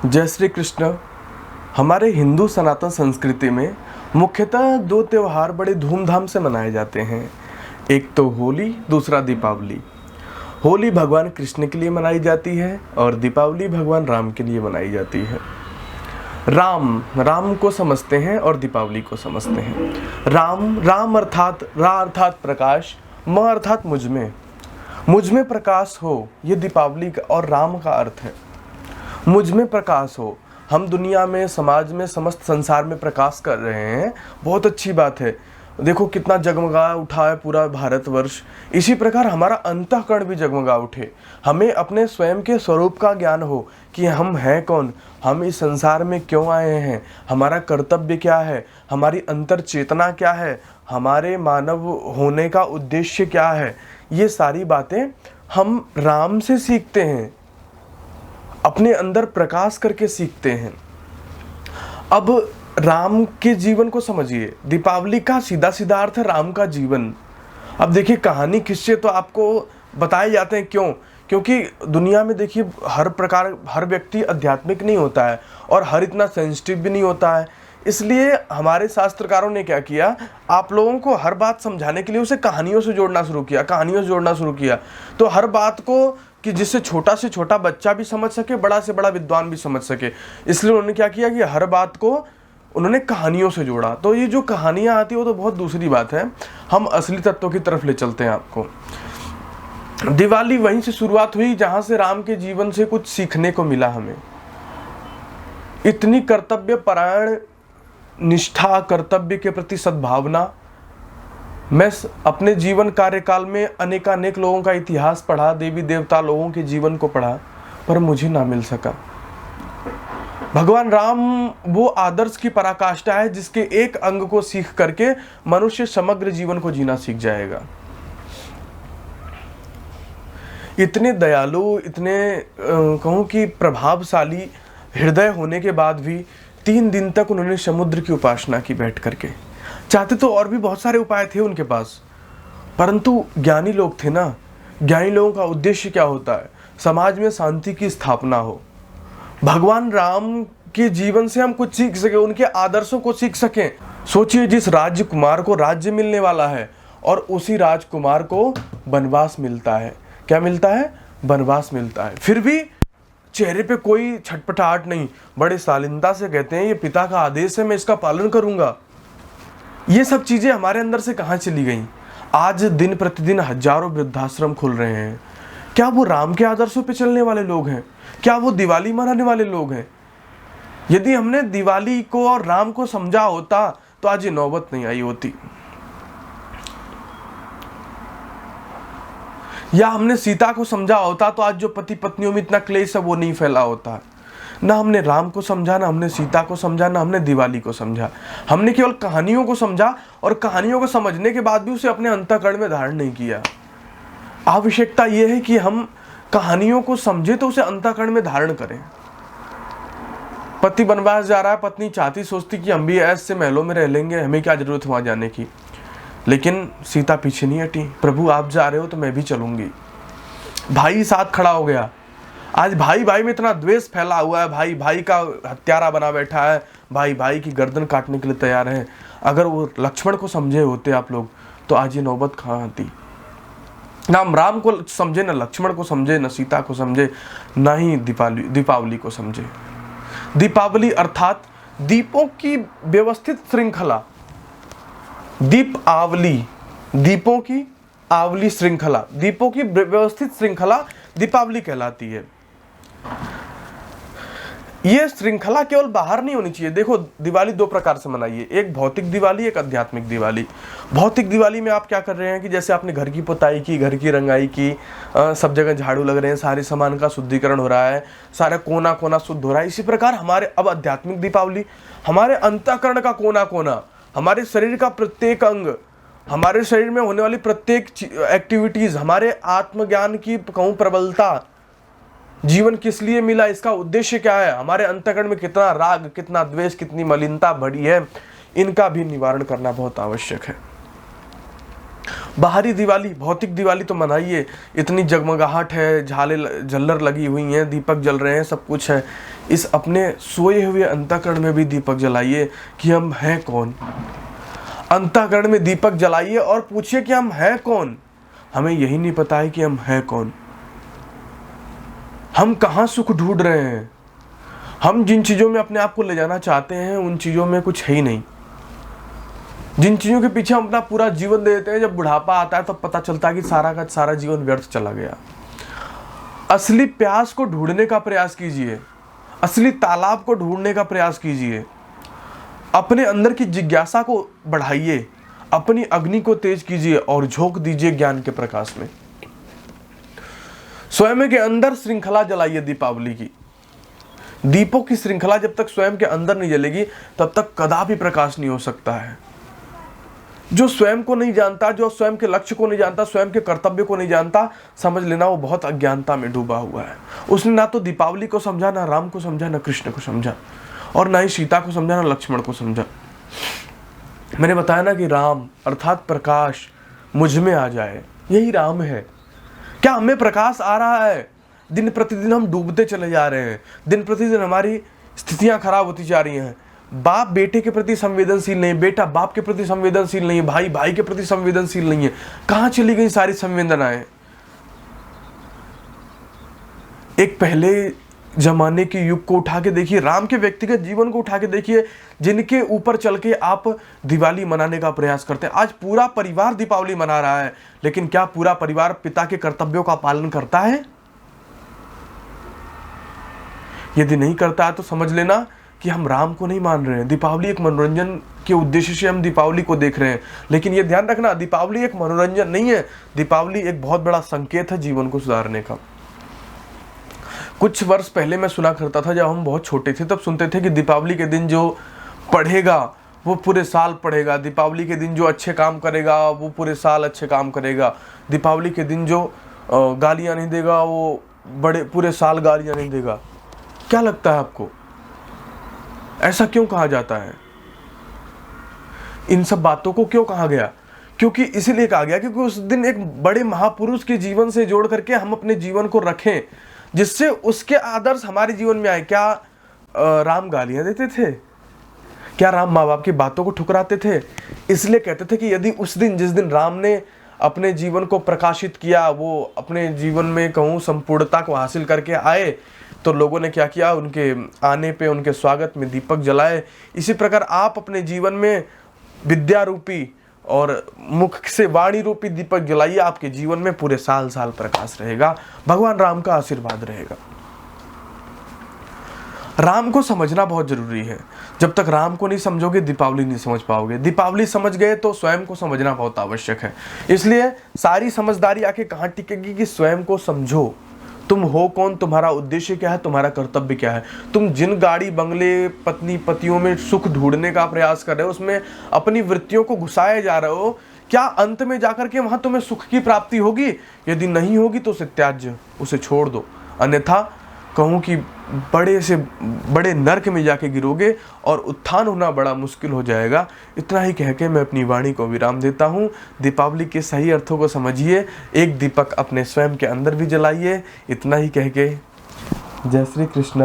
जय श्री कृष्ण। हमारे हिंदू सनातन संस्कृति में मुख्यतः दो त्यौहार बड़े धूमधाम से मनाए जाते हैं। एक तो होली, दूसरा दीपावली। होली भगवान कृष्ण के लिए मनाई जाती है और दीपावली भगवान राम के लिए मनाई जाती है। राम को समझते हैं और दीपावली को समझते हैं। राम अर्थात अर्थात प्रकाश, म अर्थात मुझ में प्रकाश हो, ये दीपावली का और राम का अर्थ है। मुझ में प्रकाश हो, हम दुनिया में, समाज में, समस्त संसार में प्रकाश कर रहे हैं, बहुत अच्छी बात है। देखो कितना जगमगा उठा है पूरा भारतवर्ष। इसी प्रकार हमारा अंतःकरण भी जगमगा उठे। हमें अपने स्वयं के स्वरूप का ज्ञान हो कि हम हैं कौन, हम इस संसार में क्यों आए हैं, हमारा कर्तव्य क्या है, हमारी अंतर चेतना क्या है, हमारे मानव होने का उद्देश्य क्या है। ये सारी बातें हम राम से सीखते हैं, अपने अंदर प्रकाश करके सीखते हैं। अब राम के जीवन को समझिए। दीपावली का सीधा सीधा अर्थ है राम का जीवन। अब देखिए, कहानी किस्से तो आपको बताए जाते हैं। क्यों? क्योंकि दुनिया में देखिए हर व्यक्ति आध्यात्मिक नहीं होता है और हर इतना सेंसिटिव भी नहीं होता है। इसलिए हमारे शास्त्रकारों ने क्या किया, आप लोगों को हर बात समझाने के लिए उसे कहानियों से जोड़ना शुरू किया। तो हर बात को कि जिससे छोटा से छोटा बच्चा भी समझ सके, बड़ा से बड़ा विद्वान भी समझ सके, इसलिए उन्होंने क्या किया कि हर बात को उन्होंने कहानियों से जोड़ा। तो ये जो कहानियाँ आती है वो तो बहुत दूसरी बात है। हम असली तत्वों की तरफ ले चलते हैं आपको। दिवाली वहीं से शुरुआत हुई जहां से राम के जीवन से कुछ सीखने को मिला हमें। इतनी कर्तव्य परायण निष्ठा, कर्तव्य के प्रति सद्भावना। मैं अपने जीवन कार्यकाल में अनेकानेक लोगों का इतिहास पढ़ा, देवी देवता लोगों के जीवन को पढ़ा, पर मुझे ना मिल सका। भगवान राम वो आदर्श की पराकाष्ठा है जिसके एक अंग को सीख करके मनुष्य समग्र जीवन को जीना सीख जाएगा। इतने दयालु, इतने कहूँ कि प्रभावशाली हृदय होने के बाद भी 3 दिन तक उन्होंने समुद्र की उपासना की बैठ करके। चाहते तो और भी बहुत सारे उपाय थे उनके पास, परंतु ज्ञानी लोग थे ना। ज्ञानी लोगों का उद्देश्य क्या होता है? समाज में शांति की स्थापना हो। भगवान राम के जीवन से हम कुछ सीख सके, उनके आदर्शों को सीख सकें। सोचिए, जिस राजकुमार को राज्य मिलने वाला है और उसी राजकुमार को वनवास मिलता है। क्या मिलता है? वनवास मिलता है। फिर भी चेहरे पे कोई छटपटाहट नहीं, बड़े शालीनता से कहते हैं ये पिता का आदेश है, मैं इसका पालन करूंगा। ये सब चीजें हमारे अंदर से कहाँ चली गई? आज दिन प्रतिदिन हजारों वृद्धाश्रम खुल रहे हैं। क्या वो राम के आदर्शों पे चलने वाले लोग हैं? क्या वो दिवाली मनाने वाले लोग हैं? यदि हमने दिवाली को और राम को समझा होता तो आज ये नौबत नहीं आई होती। या हमने सीता को समझा होता तो आज जो पति पत्नियों में इतना क्लेश है वो नहीं फैला होता। ना हमने राम को समझा, ना हमने सीता को समझा, ना हमने दिवाली को समझा। हमने केवल कहानियों को समझा और कहानियों को समझने के बाद भी उसे अपने अंतःकरण में धारण नहीं किया। आवश्यकता यह है कि हम कहानियों को समझे तो उसे अंतःकरण में धारण करें। पति वनवास जा रहा है, पत्नी सोचती कि हम भी ऐसे महलों में रह लेंगे, हमें क्या जरूरत वहां जाने की। लेकिन सीता पीछे नहीं हटी। प्रभु आप जा रहे हो तो मैं भी चलूंगी। भाई साथ खड़ा हो गया। आज भाई में इतना द्वेष फैला हुआ है, भाई का हत्यारा बना बैठा है, भाई की गर्दन काटने के लिए तैयार है। अगर वो लक्ष्मण को समझे होते आप लोग तो आज ये नौबत कहाँ आती? ना हम राम को समझे, ना लक्ष्मण को समझे, ना सीता को समझे, ना ही दीपावली को समझे। दीपावली अर्थात दीपों की व्यवस्थित श्रृंखला। दीपों की आवली श्रृंखला, दीपों की व्यवस्थित श्रृंखला दीपावली कहलाती है। ये श्रृंखला केवल बाहर नहीं होनी चाहिए। देखो, दिवाली 2 प्रकार से मनाइए, एक भौतिक दिवाली, एक आध्यात्मिक दिवाली। भौतिक दिवाली में आप क्या कर रहे हैं कि जैसे आपने घर की पुताई की, घर की रंगाई की, सब जगह झाड़ू लग रहे हैं, सारे सामान का शुद्धिकरण हो रहा है, सारा कोना कोना शुद्ध हो रहा है। इसी प्रकार हमारे अब आध्यात्मिक दीपावली, हमारे अंतःकरण का कोना कोना, हमारे शरीर का प्रत्येक अंग, हमारे शरीर में होने वाली प्रत्येक एक्टिविटीज, हमारे आत्मज्ञान की कहूँ प्रबलता, जीवन किस लिए मिला, इसका उद्देश्य क्या है, हमारे अंतःकरण में कितना राग, कितना द्वेष, कितनी मलिनता भरी है, इनका भी निवारण करना बहुत आवश्यक है। बाहरी दिवाली, भौतिक दिवाली तो मनाइए, इतनी जगमगाहट है, झालर लगी हुई हैं, दीपक जल रहे हैं, सब कुछ है। इस अपने सोए हुए अंतःकरण में भी दीपक जलाइए कि हम हैं कौन। अंतःकरण में दीपक जलाइए और पूछिए कि हम हैं कौन। हमें यही नहीं पता है कि हम हैं कौन। हम कहाँ सुख ढूंढ रहे हैं। हम जिन चीज़ों में अपने आप को ले जाना चाहते हैं उन चीज़ों में कुछ है ही नहीं। जिन चीज़ों के पीछे हम अपना पूरा जीवन दे देते हैं, जब बुढ़ापा आता है तब पता चलता है कि सारा का सारा जीवन व्यर्थ चला गया। असली प्यास को ढूंढने का प्रयास कीजिए, असली तालाब को ढूंढने का प्रयास कीजिए। अपने अंदर की जिज्ञासा को बढ़ाइए, अपनी अग्नि को तेज कीजिए और झोंक दीजिए ज्ञान के प्रकाश में। स्वयं के अंदर श्रृंखला जलाइए दीपावली की। दीपों की श्रृंखला जब तक स्वयं के अंदर नहीं जलेगी तब तक कदापि प्रकाश नहीं हो सकता है। जो स्वयं को नहीं जानता, जो स्वयं के लक्ष्य को नहीं जानता, स्वयं के कर्तव्य को नहीं जानता, समझ लेना वो बहुत अज्ञानता में डूबा हुआ है। उसने ना तो दीपावली को समझा, ना राम को समझा, ना कृष्ण को समझा, और ना ही सीता को समझा, ना लक्ष्मण को समझा। मैंने बताया ना कि राम अर्थात प्रकाश मुझ में आ जाए, यही राम है। क्या हमें प्रकाश आ रहा है? दिन प्रतिदिन हम डूबते चले जा रहे हैं, दिन प्रतिदिन हमारी स्थितियां खराब होती जा रही हैं। बाप बेटे के प्रति संवेदनशील नहीं, बेटा बाप के प्रति संवेदनशील नहीं, भाई भाई के प्रति संवेदनशील नहीं है। कहां चली गई सारी संवेदनाएं? एक पहले जमाने के युग को उठा के देखिए, राम के व्यक्तिगत जीवन को उठा के देखिए, जिनके ऊपर चल के आप दिवाली मनाने का प्रयास करते हैं। आज पूरा परिवार दीपावली मना रहा है, लेकिन क्या पूरा परिवार पिता के कर्तव्यों का पालन करता है? यदि नहीं करता है तो समझ लेना कि हम राम को नहीं मान रहे हैं। दीपावली एक मनोरंजन के उद्देश्य से हम दीपावली को देख रहे हैं, लेकिन ये ध्यान रखना, दीपावली एक मनोरंजन नहीं है। दीपावली एक बहुत बड़ा संकेत है जीवन को सुधारने का। कुछ वर्ष पहले मैं सुना करता था, जब हम बहुत छोटे थे तब सुनते थे कि दीपावली के दिन जो पढ़ेगा वो पूरे साल पढ़ेगा, दीपावली के दिन जो अच्छे काम करेगा वो पूरे साल अच्छे काम करेगा, दीपावली के दिन जो गालियाँ नहीं देगा वो पूरे साल गालियाँ नहीं देगा। क्या लगता है आपको, ऐसा क्यों कहा जाता है? इन सब बातों को क्यों कहा गया? क्योंकि इसीलिए कहा गया क्योंकि उस दिन एक बड़े महापुरुष के जीवन से जोड़ करके हम अपने जीवन को रखें, जिससे उसके आदर्श हमारे जीवन में आए। क्या राम गालियां देते थे? क्या राम माँ बाप की बातों को ठुकराते थे? इसलिए कहते थे कि यदि उस दिन, जिस दिन राम ने अपने जीवन को प्रकाशित किया, वो अपने जीवन में कहूँ संपूर्णता को हासिल करके आए, तो लोगों ने क्या किया, उनके आने पे उनके स्वागत में दीपक जलाए। इसी प्रकार आप अपने जीवन में विद्या रूपी और मुख से वाणी रूपी दीपक जलाइए। आपके जीवन में पूरे साल साल प्रकाश रहेगा, भगवान राम का आशीर्वाद रहेगा। राम को समझना बहुत जरूरी है। जब तक राम को नहीं समझोगे दीपावली नहीं समझ पाओगे। दीपावली समझ गए तो स्वयं को समझना बहुत आवश्यक है। इसलिए सारी समझदारी आके कहाँ टिकेगी कि स्वयं को समझो। तुम हो कौन, तुम्हारा उद्देश्य क्या है, तुम्हारा कर्तव्य क्या है। तुम जिन गाड़ी बंगले पत्नी पतियों में सुख ढूंढने का प्रयास कर रहे हो, उसमें अपनी वृत्तियों को घुसाए जा रहे हो, क्या अंत में जाकर के वहां तुम्हें सुख की प्राप्ति होगी? यदि नहीं होगी तो उसे त्याज्य, उसे छोड़ दो। अन्यथा कहूँ कि बड़े से बड़े नर्क में जाके गिरोगे और उत्थान होना बड़ा मुश्किल हो जाएगा। इतना ही कह के मैं अपनी वाणी को विराम देता हूँ। दीपावली के सही अर्थों को समझिए, एक दीपक अपने स्वयं के अंदर भी जलाइए। इतना ही कह के जय श्री कृष्ण।